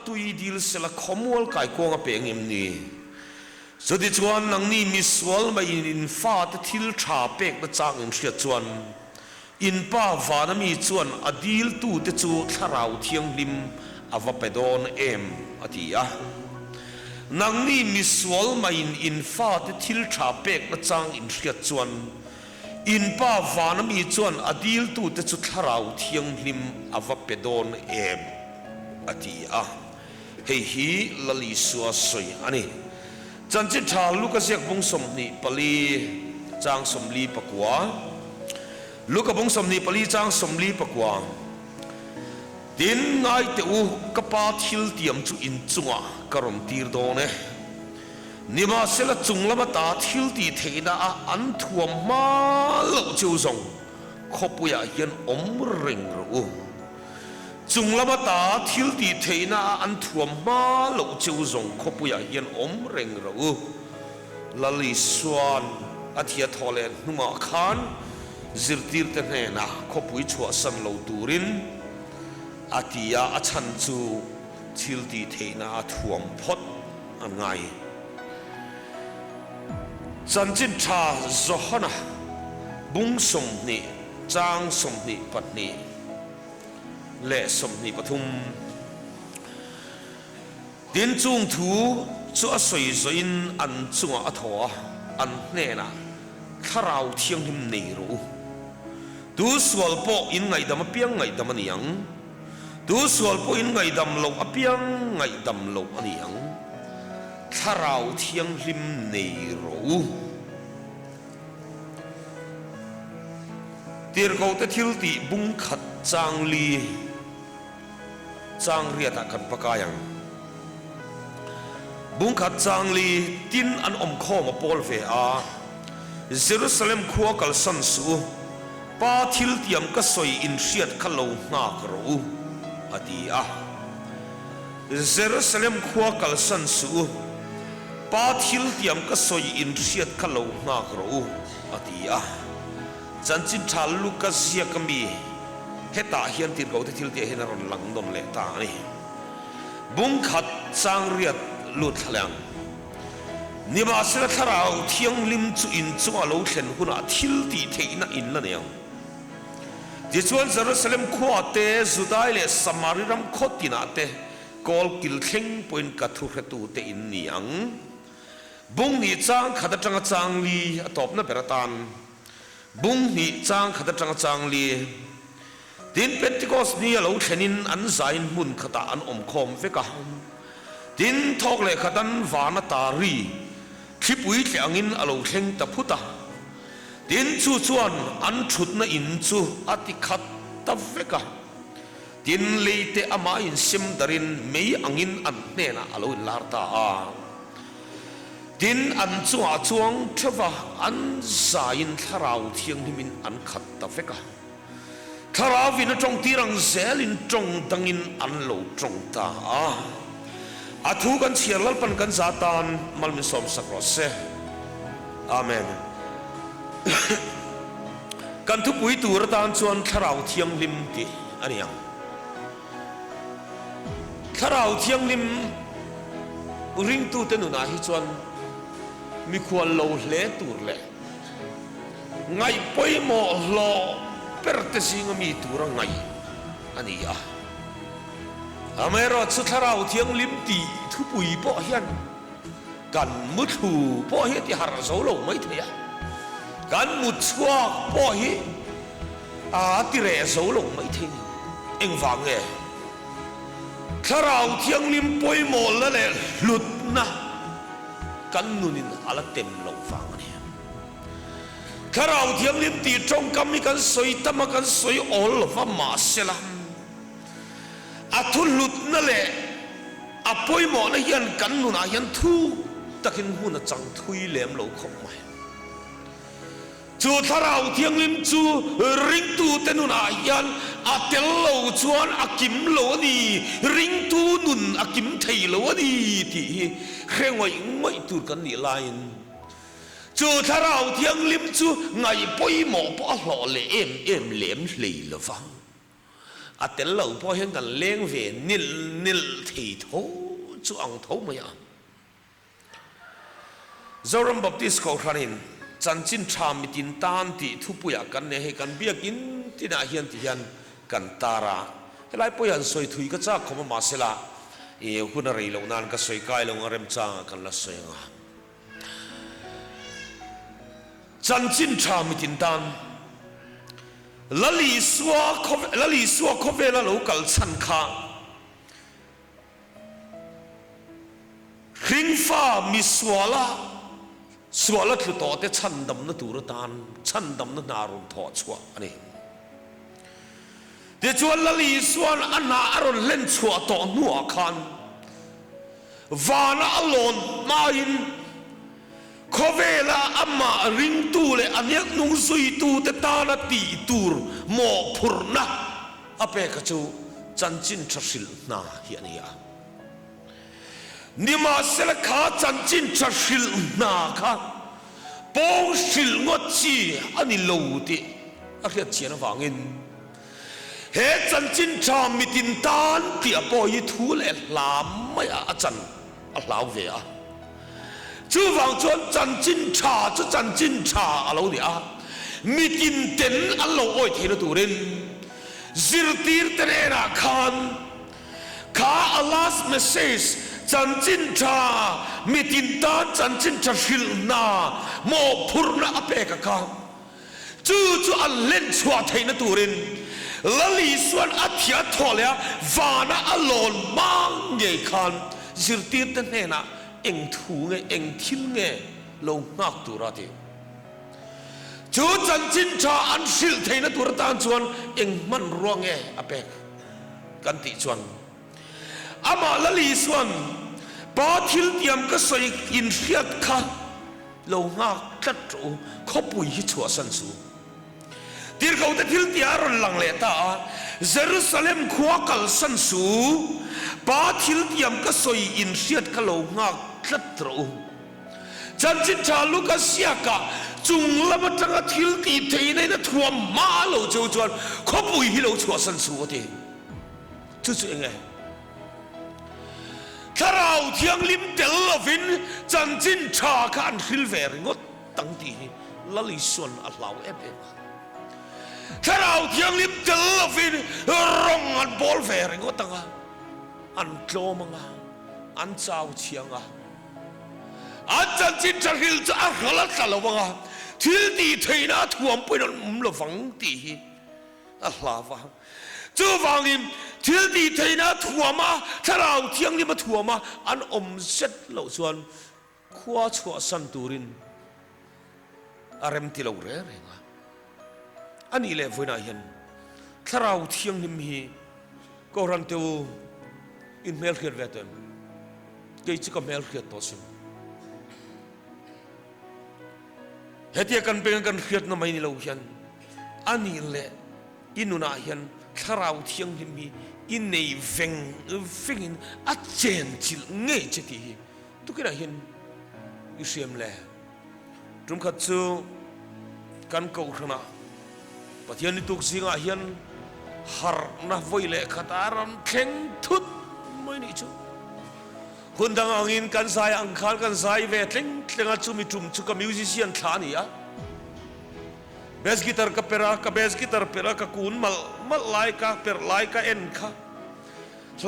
ตุยดิลเสละขมวลกายกงอเปงอิมนีสุดที่จวนนังนี่มิสวลมาอินฟ้าตทิลชาเปกมาจากอินเชียจวนอินป้าวานามีจวนอดีลตูเตจูทาราวเทียงลิมอวเปดอนเอ็มอดียะนังนี่มิสวลมาอินฟ้าตทิลชาเปกมาจากอินเชียจวนอินป้าวานามีจวนอดีลตูเตจูทาราวเทียงลิมอวเปดอนเอ็มอดียะเฮีลลิสัวสวยอันนี้จันจิตชาลูกเสียกบงสมนีปลีจางสมลีปกวาลูกบงสมนีปลีจางสมลีปกวาดินไงเตอูกปาทิลเตียมจุอินจุงะกรมตีร์โดเนนิมาเสละจุงละมาตาทิลตีเทน่าอันทวมมาเลวจิวซงขบุยาเย็นอมริงรูจุงละมาตาทิลตีเทน่าอันทวมมาเลวจิวซงขบุยาเย็นอมริงรูลลิสวานอาทิตย์ทอเลนนุมาขานจิรตีร์เตเนน่าขบุยชัวสันเลวตูรินอาทิยาอัชันจูทิลตีเทน่าทวมพดอันไงจันจินชาโซฮนะบุงสมนีจางสมนีปัตนีเละสมนีปทุมดินจุงทูชัวสวยสวยอันจุงอัฐวอันเนน่ะข้าราวเทียงหิมเนรูดูสวลโปอินไงดำเปียงไงดำนี่ยังดูสวลโปอินไงดำโลอเปียงไงดำโลอันนี้ยังข้าราวเทียงหิมเนรูเตียร์เขาจะทิลตีบุงขัดจางลีจางเรียตกันปะกายังบุงขัดจางลีตินอันอมข้อมาปอลเฟอาเยรูซาเล็มขัวกัลสันสูป้าทิลเตียมก็สวยอินเชียดขลงหน้ากรูอดีอาเยรูซาเล็มขัวกัลสันสูป้าทิลเตียมก็สวยอินเชียดขลงหน้ากรูอดีอาจันจินชาลูกเสียกมีเฮตาเฮียนติดเขาที่ทิลเตียเฮนารอนหลังดนเลตานี่บุงขัดจางเรียดลุดทะเลงนิมาสละทาราวเทียงลิมจุอินจุอาลูเข็นหุนาทิลตีเทน่าอินละเนี่ยดิจวนเยรูซาเล็มขวาเตจุดายเลสมาริรัมขดตินาเตกอลกิลเข่งปนกัทุเรตูเตอินนี่ยังบุงนี่จางขัดจังจางลีตบนับเปรตานบุงนี่จางขัดจังจางลีดินเพนติคอสนี่เราเห็นอันใจมุนขดอันอมคอมเฟกะดินทอกเลขดันวานาตารีคลิปวิจางอินเราเห็นตะพุตาดินจูจวนอันชุดน่ะอินจูอติขัดตะเฟกะดินเลเตอมาอินซิมดารินไม่อังอินอันเนน่ะเราอินลาร์ตาดินอันจวงจวงเทวะอันสายินทาราวเทียงนิมินอันขัดตะเฟกะทาราวินจงตีรังเซลินจงดังอินอันโลจงตาอาทูกันเชียร์ลัลปันกันซาตานมัลมิสอมสักรอเซอาเมนกันทุกปุยตูระตานชวนทาราวเทียงลิมติอันนี้ยังทาราวเทียงลิมริงตูเตนุนาฮิชวนมีควรโลเลตูร์เลไงไปโมโลเปรตสิงมีตูระไงอันนี้อเมริกาสุดท้ายเที่ยงลิมตีทุบปุยป่อเฮียนกันมุดหูป่อเฮียที่หาร์โซโลไม่เทียกันมุดชัวป่อเฮียที่เรโซโลไม่เทียเอ็งฟังเองถ้าเราเที่ยงลิมป่วยหมดแล้วเนี่ยหลุดนะกันนุนินอะไรเต็มเราฟังเนี่ยถ้าเราเที่ยงลิมตีจงกำมีกันสวยตามกันสวยโอลว่ามาเสละอาทุลุดนั่นแหละอาป่วยหมดนะยันกันนุนยันทุกตะกินหุ่นจังทุยเหลี่ยมเราคงไม่จูถ้าเราเที่ยงลิมจูริงตูเตนุนยันอาเตลโลชวนอากิมโลดีริงตูนุนอากิมไทยโลดีที่เข่งไว้ไม่ตูกันนี่ลายจู จูถ้าเราเที่ยงลิมจูไงป่วยหมอป้อหล่อเลยเอ็มเหลี่ยมเลยละฟังอาแต่เราพอเห็นกันเลี้ยงเวนิลที่ทูจูอังทูไม่ยามจอรัมบัพติสเขาครานินจันจินชามิตินตานที่ทุปุยกันเนี่ยให้กันเบียกินที่น่าเฮียนที่เฮียนกันตาระให้ไล่ปุยันสวยถุยก็จ้าขมาเสละคุณอะไรเหล่านั้นก็สวยกายลงอารมณ์จ้ากันละสวยงามจันจินชามิตินตานละลีสัวคบเวลาลูกกัลชันข้าหิงฟ้ามีสัวละคือต่อแต่ชันดำนั่นตัวตานชันดำนั่นนารุนทอดชัวอันนี้เดี๋ยวชวนละลีสวนอันนาอรุณเล่นชัวต่อนัวคันวานาอลอนมาอินขเวลาอามาริงตูเลอันยักนุ่งซุยตูแต่ตาลตีตูร์หมอพุรนะอเปกจูจันจินชัสิลนาเฮียนี่นิมาเสลขาจันจินชัสิลนาค่ะปองสิลงดจีอันนี้ลูติอาเรียกเชียนฟังอินเฮจันจินชามิตินตานเตียปอยทูเลลามไม่อาจันลาวเวียจู่ฟังจวนจันจินชาจู่จันจินชาอะไรเดียมิตินเต็นอัลโลโอยเทนตูรินซิรตีร์เตเรนาคานข้าอัลลอฮ์เมสเซจจันจินชามิตินตานจันจินชาชิลนาโมพุรนาอเปกกาจู่อัลเลนชัวเทนตูรินละลีส่วนอัฐยาทอเลยฟานาอลอนมังเงยคันจิรตีร์เตเนนะเอ็งถูเงเอ็งทิลเงลงนักตัวระเดียวจู่จันจินชาอันสิลเทนตัวระตานชวนเอ็งมันรัวเงอเปกกันติชวนอามาละลีส่วนปาทิลเตียมก็ใส่อินเสียดค่ะลงนักจัดโจเขาปุยฮิชัวสันสูที่เขาจะทิลที่อารุณหลังเลต้าเยรูซาเล็มขวากัลสันสูป้าทิลที่ยามก็สวยอินเสียดก็ลงงักจัดรู้จันจิตชาลูกเสียกะจุงละมันจังทิลที่เทในนั้นทัวมาโลจวนเขาปุยฮิโลชัวสันสูที่จู่ๆยังไงถ้าเราเที่ยงลิมเตลวินจันจินชาการฮิลเวริงดตั้งที่ละลิส่วนอัลลอฮ์เอเบถ้าเราเที่ยงลิมเตลวินร้องอันบอลเวริงดตั้งอันโจมังอันเจ้าเชียงอันจันจินชาฮิลจะอัลลัตละวังทิลดีเทน่าทวมไปนั่นละฟังตีอัลลอฮ์ฟังจู่ฟังลิมทิลดีเทน่าทวมาถ้าเราเที่ยงลิมมาทวมาอันเสร็จเราส่วนขวาชัวสันตูรินอารมณ์ที่เราเร่งอันนี้เลยวันนั้นถ้าเราเที่ยงนิมีก็รันเตวอินเมลเขียนเวทน์เกี่ยกับเมลเขียนตัวสิเหตุการณ์เป็นการเขียนน้ำมันนี่เราเห็นอันนี้เลยอินุนาเห็นถ้าเราเที่ยงนิมีอินในเวงอัจเจนจิลเงยจิตที่ทุกคนเห็นอิสเอ็มเลยตรงขัดซูกันเก่าขนาดปะเทียนนี่ตุกสิงห์เฮียนฮาร์นาไวเล่ขัดอารันเข่งทุดไม่นี่จูคนดังanginกันสายอังคารกันสายเวทเล่งอาจูมีจุ่มชุกมิวสิเซียนท่านี่อะเบสกีตาร์กับเปร่ากับเบสกีตาร์เปร่ากับคูนมัลไลค์กับเปร่าไลค์กับเอ็นค่ะ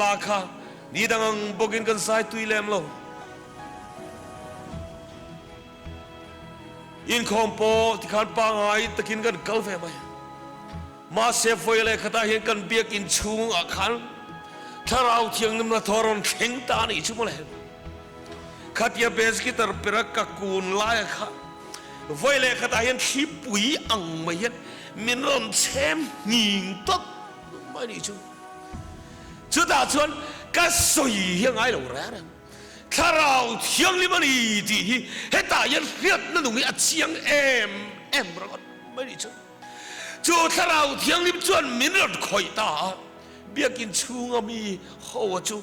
ลาค่ะนี่ดังบอกินกันสายตุยเลมโลอินคอมโปที่ขันปังไอตะกินกันเกลเฟไหมมาเซฟไว้เลยขณะเห็นกันเบียกินชูงอาคันถ้าเราเที่ยงนิมนาทอรอนเข่งตานี่ชั่วโมงเลยขัดยาเบสกิตาร์เปรักกับกูนไล่ค่ะไว้เลยขณะเห็นที่ปุ๋ยอังไม่เห็นมินรอนเชมหิงตัดไม่นี่ชั่วจุดอาชวนก็สวยยังไงเราแร่ถ้าเราเที่ยงนิมันอีดีเหตุการณ์เรียกนั่นตรงนี้อาเชียงเอ็มเราก็ไม่นี่ชั่วจู่ถ้าเราเที่ยงนิมชวนมินรอนคอยตาเบียกินชูงมีหัวจู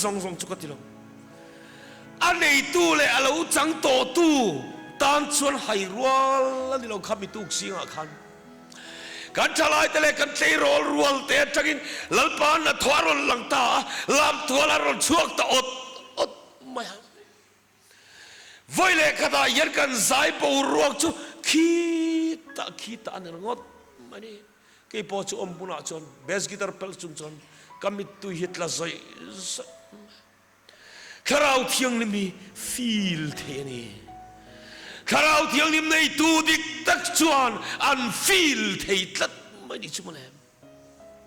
ส่งจุกติลอันนี้ตู้เลยเราจังโตตู้ tan chuan hai rual ani lo khami tuk singa khan kan thalai tele kan tlei rol rual te tangin lalpan na thwarol langta lam thuala rol chuak ta ot maya voile khata yer kan zai po ruak chu khita an ngot mani ke po chu om puna chon bass guitar pel chung chon kamit tu hitla zai kharau thiang ni feel the ni kharau thiang nim nei tu dik tak chuan an feel thei tlat mai ni chumale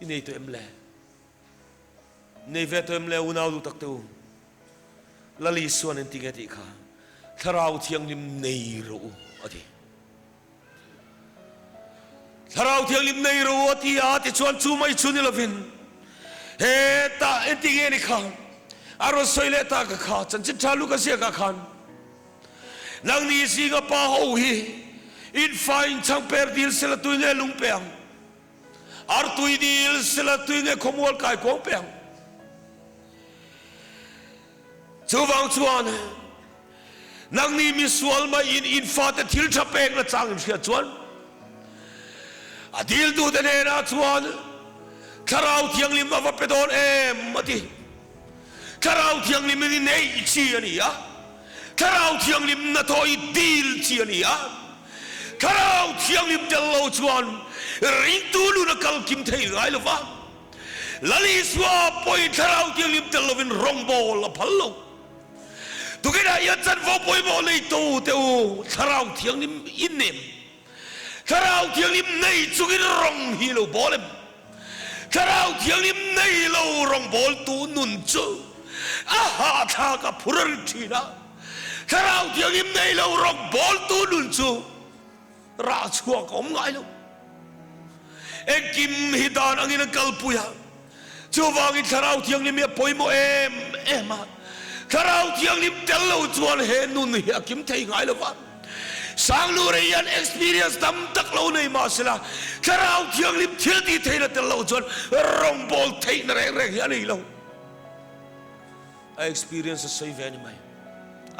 inei to emle nei ve to emle unau du tak tu lali suan en tingati kha kharau thiang nim nei ro ati kharau thiang nim nei ro ati ati chuan chu mai chuni lovin he ta en tingeni kha aro soile ta ka kha chan chin thalu ka sia ka khan nang ni singa pa ho hi in fine chang per dil sela tuine lungpeang ar tuidil sela tuine khomol kai kongpeang chuwang chuan nang ni mi sual ma in fa te thil thapeng na chang sia chuan adil du de na chuan kharau thiang lim ma pedon em mati kharau thiang lim ni nei chi ani ya kharau thiang lim na thoi dil chi ani ya kharau thiang lim del lo chuan ring tu lu na kal kim thei lai lo wa lali swa poi kharau thiang lim del lo vin rong bol la phallo tu ke da ya chan vo poi mo nei tu te u kharau thiang lim in nem kharau thiang lim nei chu in rong hi lo bolem kharau thiang lim nei lo rong bol tu nun chu aha tha ka phurar thina kharau thiang lim nei lo rong bol tu nun chu ra chua kom ngai lo ekim hidan angin kalpuya chuwangi kharau thiang lim ya poimo em kharau thiang lim tel lo chuan he nun hi akim thei ngai lo wa sang lu re yan experience tam tak lo nei ma sila kharau thiang lim thil ti thei na tel lo chuan rong bol thei na reng hi ani lo I experience a save anyway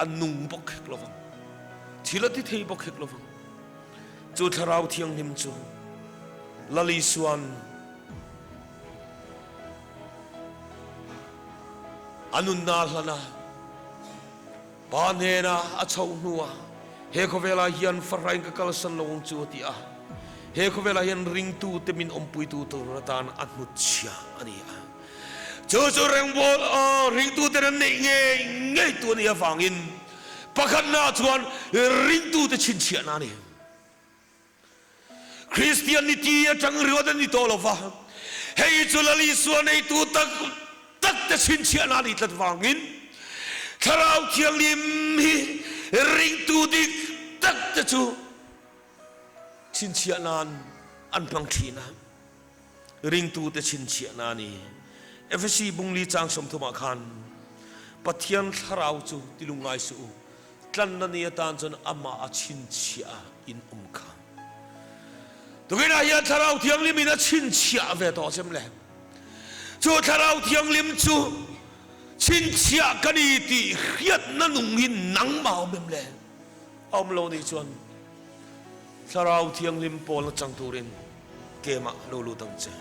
anung bok lovang thilati thei bok lovang chu tharau thiang nim chu lali suan anun na hlana panena achau nuwa he khovela hian farain ka kalsan lawng chu ti a he khovela hian ring tu te min ompui tu to ratan anut chia ani a chu reng bol ring tu te nei nge tu ni awangin pakhat na chuan ring tu te chin chia na ni Christianity atang riwadan ni to lova hei chu lali suan nei tu tak te chin chia na ni tlat wangin kharau thiang lim hi ring tu dik tak te chu chin chia nan an pang thina ring tu te chin chia na ni FSC bungli chang som thuma khan pathian tharau chu tilungai su tlan na ni tan chon ama a chin chia in kha tugina ya tharau thiang lim ina chin chia ve to sem le chu tharau thiang lim chu chin chia kani ti khiat na nung hin nang mau mem le om lo ni chuan tharau thiang lim pol chang turin kema lo lu tang che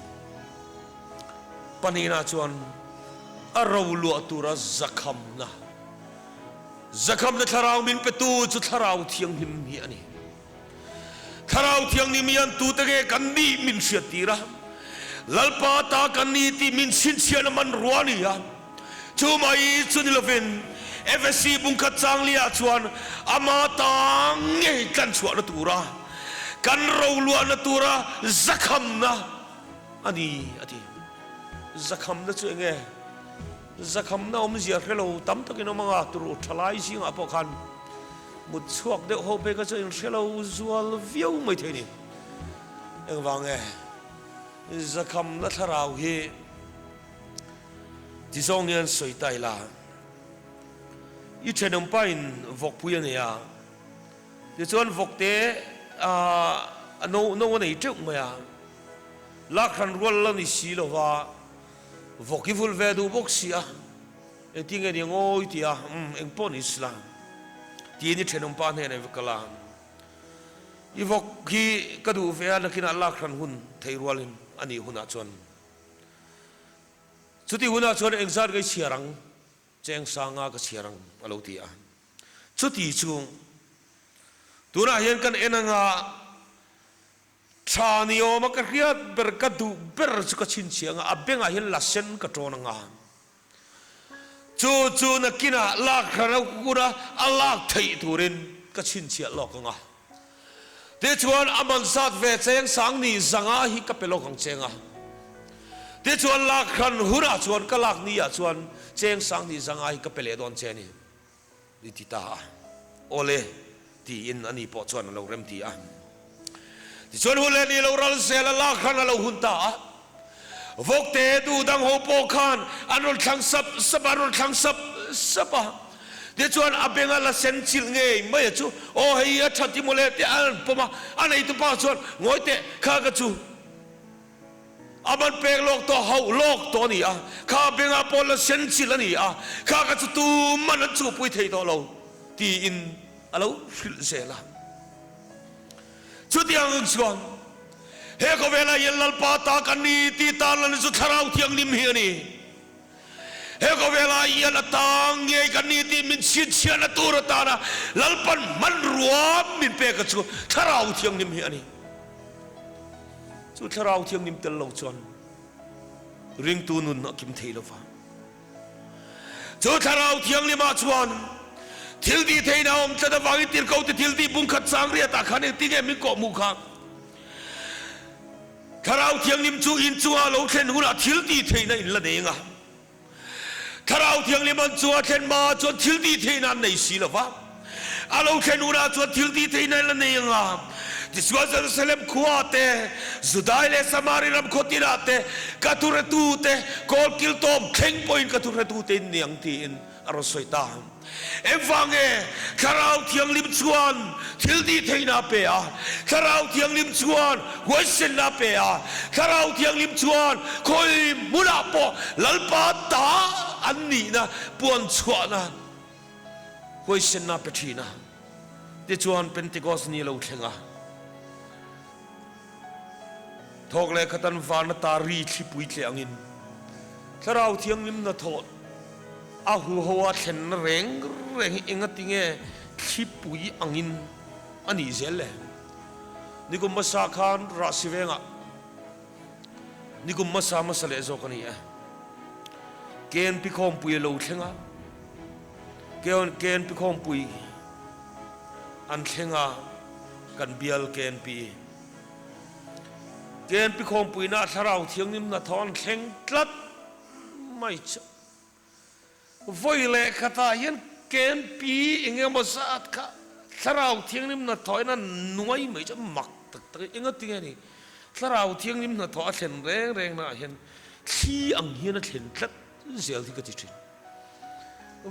panina chuan aro lu atura zakham na tharau min petu chu tharau thiang lim hi ani tharau thiang nim yan tu te kan ni min sia tira lalpa ta kan ni ti min sin sia na man ruani ya chu mai chu ni lovin FSC bung khat chang lia chuan ama tang nge kan chuan na tura kan ro lu na tura zakham na ani ati zakham na chu nge zakham na om zia khelo tam takin omanga turu thalai sing apo khan mut chuak de ho be ka chen khelo zual viau mai theni eng wange zakham na tharau hi ti song yan soi tai la i thenom pain vok puya ne ya ti chon vok te no nei tuk ma ya la khan rol la ni si lo wa voki vul ve du bok sia e tinge ni ngoi ti a eng pon islam ทีนี้เทนมปานเฮในวิกลานอีวกฮีกระดูเฟียนักกินอัลลาครันหุ่นไทยรัวลินอันนี้หุ่นอาชวนสุดที่หุ่นอาชวนเองซาดก็เชียรังเจงสางาก็เชียรังอารมณ์ที่สุดที่ช่วงตัวน่าเห็นกันเองงาชาเนียมักเรียดเบอร์กดูเบอร์สุกชินเชียงอับเบงอาเห็นลักเซนกระโจนงาจู่นักกินอัลลาครันกูนะอัลลาไทยตัวเรนก็ชินเชียหลอกงาเดี๋ยวชวนอามันสัตว์เวเจงสังนี่สังอาฮิกับเปโลของเจงอ่ะเดี๋ยวชวนลักขันหุ่นชวนก็ลักนี่อ่ะชวนเจงสังนี่สังอาฮิกับเปเลดอนเจนี่ดิติตาโอเลที่อินอันนี้พอชวนเราเริ่มที่อ่ะที่ชวนหุ่นเลนี่เรารัลเซลลักขันเราหุ่นตาวกเตดูดังโฮโปขันอันรถทั้งซับซับอันรถทั้งซับเดี๋ยวชวนอาเบงอะไรเซนชิลเงยไม่จูโอ้เฮียชัดที่โมเลที่อันปมาอันไหนตัวป้าชวนงอยเตะข้ากระจูอามันเปกโลกตัวเฮาโลกตัวนี้อ่ะข้าเบงอาปอลเซนชิลนี่อ่ะข้ากระจูตูมันจูปุยเทตัวเราที่อินอะไรฟิลเซล่าชุดยังชวนเฮก็เวลาเย็นลัลปาตากันนี่ตีตาลันสุดทาราวที่ยังนิมเฮียนี่เฮก็เวลาเย็นตางเงยกันนี่ที่มินชิดเชียนตัวตานะลัลปันมันรวมมินเปกจูทาราวที่ยังนิมเฮียนี่จูทาราวที่ยังนิมเตลล์ชวนริงตูนุนนักกิมเทลฟ้าจูทาราวที่ยังนิมาชวนทิลดีเทนาวมจะได้วางติลเขาทิลดีบุ้งขัดสังเรียตาขันเองที่เงมิโกมุขังทาราวที่ยังนิมจูอินจูอาโลเคนหุ่นทิลดีเทนอินละเดงอ่ะทาราวที่ยังนิมันจูอาเคนมาจนทิลดีเทนันในสีละวะอาโลเคนหุ่นจนทิลดีเทนันละเดงอ่ะที่สวาเซรุสเลมขวาเตจุดายเลสมารินัมขติราเตกัตุเรตูเตโคลกิลโตมเข่งปอยน์กัตุเรตูเตเนียงตีอินอารมณ์สวยตาเอ็มฟังเอคาราวที่ยังลิมชวนทิลดีเทน่าเปียคาราวที่ยังลิมชวนหัวเส้นน่าเปียคาราวที่ยังลิมชวนคอยมุนาปอลัลปาตาอันนี้นะปวนชวนนะหัวเส้นน่าเปทีนะเดี๋ยวชวนเป็นติโกสนี่เราเชงอ่ะทอกเลยขตันฟานตารีที่ปุยเลียงอินคาราวที่ยังลิมนะทอดอาหูหัวเช่นเร่งเองติงเอขี้ปุยอังอินอันนี้เจเลยนี่กุมมาสาขานราศีเวงะนี่กุมมาสามาสเลโซกันนี่เกณฑ์พิคอมปุยโลเชงะเกณฑ์พิคอมปุยอันเชงะกันเบียลเกณฑ์พิคอมปุยน่าทาราวเทียงนิมน่าทอนเข่งตัดไม่ใช่voi le kata yen ken pi inge mosat ka tharau thiang nim na thoi na nuai mai cha mak tak tak inga tinge ni tharau thiang nim na tho thlen reng na hen thi ang hian a thlen tlat zel thi ka ti thin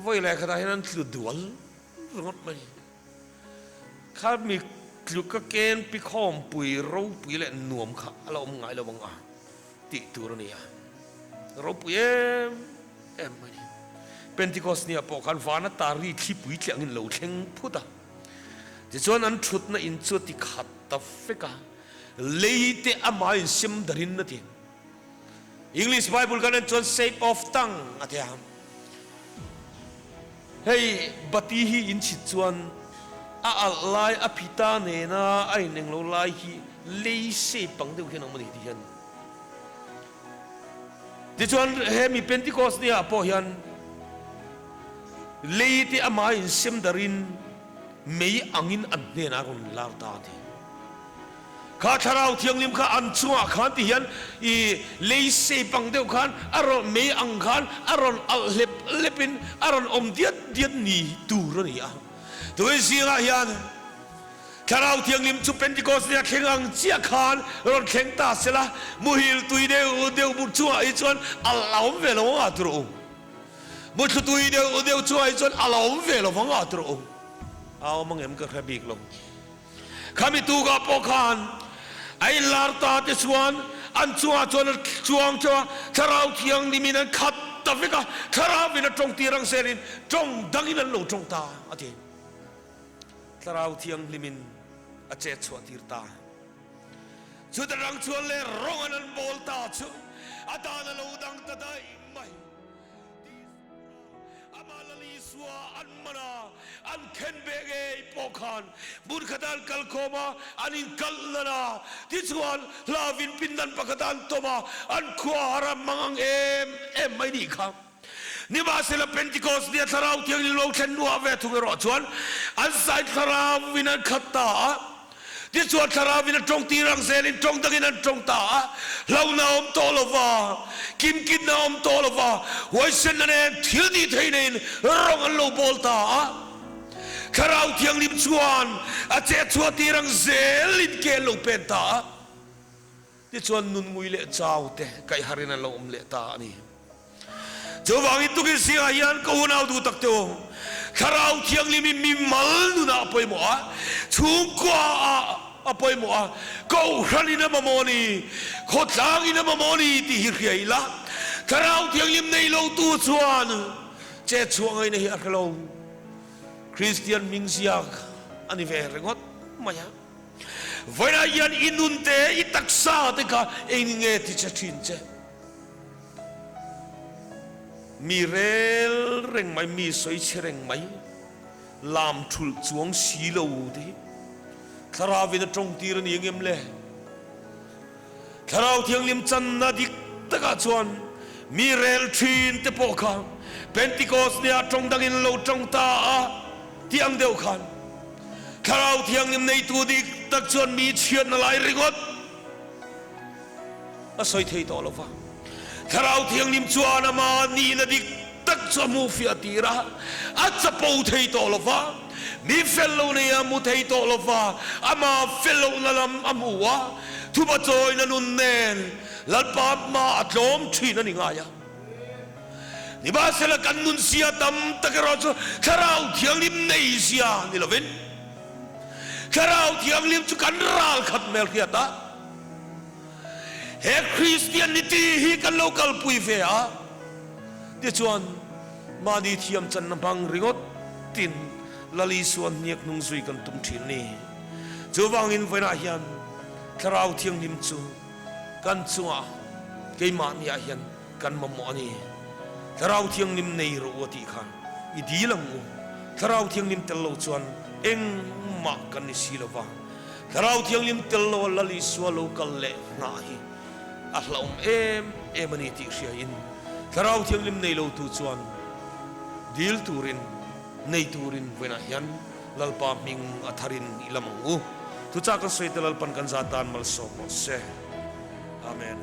voi le kata hian thlu dual rot mai kha mi thlu ka ken pi khom pui ro pui le nuam kha alo ngai lo bang a ti tur ni a ro pui em mai Pentecost ni apo kan vana tari thi pui tlang in lo theng phuta ti chuan an thut na in chu ti khat ta feka leite ama in sim darin na ti English Bible kan chuan shape of tongue atia hey bati hi in chi chuan a alai a pita ne na ai neng lo lai hi lei se pang deu hian amani ti hian ti chuan he mi Pentecost ni apo hian leite ama in sim darin mei angin adne na ron lar ta thi kha tharau thiang lim kha an chua khan ti hian I lei se pang deu khan aron mei ang khan aron al lepin aron om diat ni tu ro ni a toi singa hian tharau thiang lim chu Pentecost ni khengang chia khan ron kheng ta sela muhil tui deu bu chua I chuan al laum ve lo a truมุดตุยเดียวช่วยจนอารมณ์เวลาฟังอัตโตเอามังเอ็มก็แค่บีกลงข้ามีตูกับปกานไอ้ลาร์ตาที่ชวนอันชัวจนช่วงถ้าเราเที่ยงนี่มีนั้นขัดตะฟิกะถ้าเราวินาตรงตีรังเซรินตรงดังนั้นเราตรงตาอาทิ tharau thiang limin ache chua tirta chu darang chuan le rongan an bol ta chu adana lo dang ta dai mai amalali suwa an mana an khen bege pokhan bur khadal kal khoma anin kallana ti chuan lavin pindan pakatan toma an khuara mangang em mai ni kha ni ba sela Pentecost dia tharau thiang ni lo thlen nuwa ve thungero chuan an sai tharau win an khatta ti chuan tharau win tong tirang selin tong dangin an tong ta lau na om tolova kim kin na om tolova wai sen ne thil di theinin rong an lo bolta tharau thiang lim chuan a che chua tirang zelin ke lo penta ti chuan nun ngui le chaute kai harina lo om le ta ani Jawang itu kisah yang kau nak tu tak tu, karau tiang limi mimal tu nak apa yang mua, cungkua apa yang mua, kau hari ni mamoni, kau tangi ni mamoni dihir lah, karau tiang lim ni lo tu cuan, cek cuang ini hiar kalau, Christian mingsiak, ani verengot, maya, verayan inunte itaksa teka inget dicacinte. Mi rel reng mai mi soi chereng mai lam thul chuang si lo de tharawin tong tir ni ngem le tharau thiang lim chan na dik taka chuan mi rel thin te po kha Pentecost nia tong dangin lo tong ta tiang deu khan tharau thiang lim nei tu dik tak chuan mi chian na lai ringot a soi thei to lo wa tharau thiang lim chuan ama ni na dik tak chamu fia tira a chapo thei to lova mi fellow ne amu thei to lova ama fellow na lam amuwa thuba choi na nun nen lalpa ma atlom thina ni ngaya ni ba sela kan nun sia tam takero chu tharau thiang lim nei sia ni lovin tharau thiang lim chu kan ral khat mel khiata he Christianity hi kan local pui ve a ti chuan mani thiam chan na bang ringot tin lali suan niak nung zui kan tum thin ni chuwang in voina hian tharau thiang lim chu kan chunga keima ni a hian kan mamo ani tharau thiang lim nei ro ti kha i di lang u tharau thiang lim tel lo chuan eng ma kan ni silova tharau thiang lim tel lo lali suwa local le na hi ahlaum em ani ti sia in tharau thiang lim nei lo tu chuan dil turin nei turin wena hian lalpa ming atharin ilamangu tu cha kan soi lalpan kan zatan mal so se amen.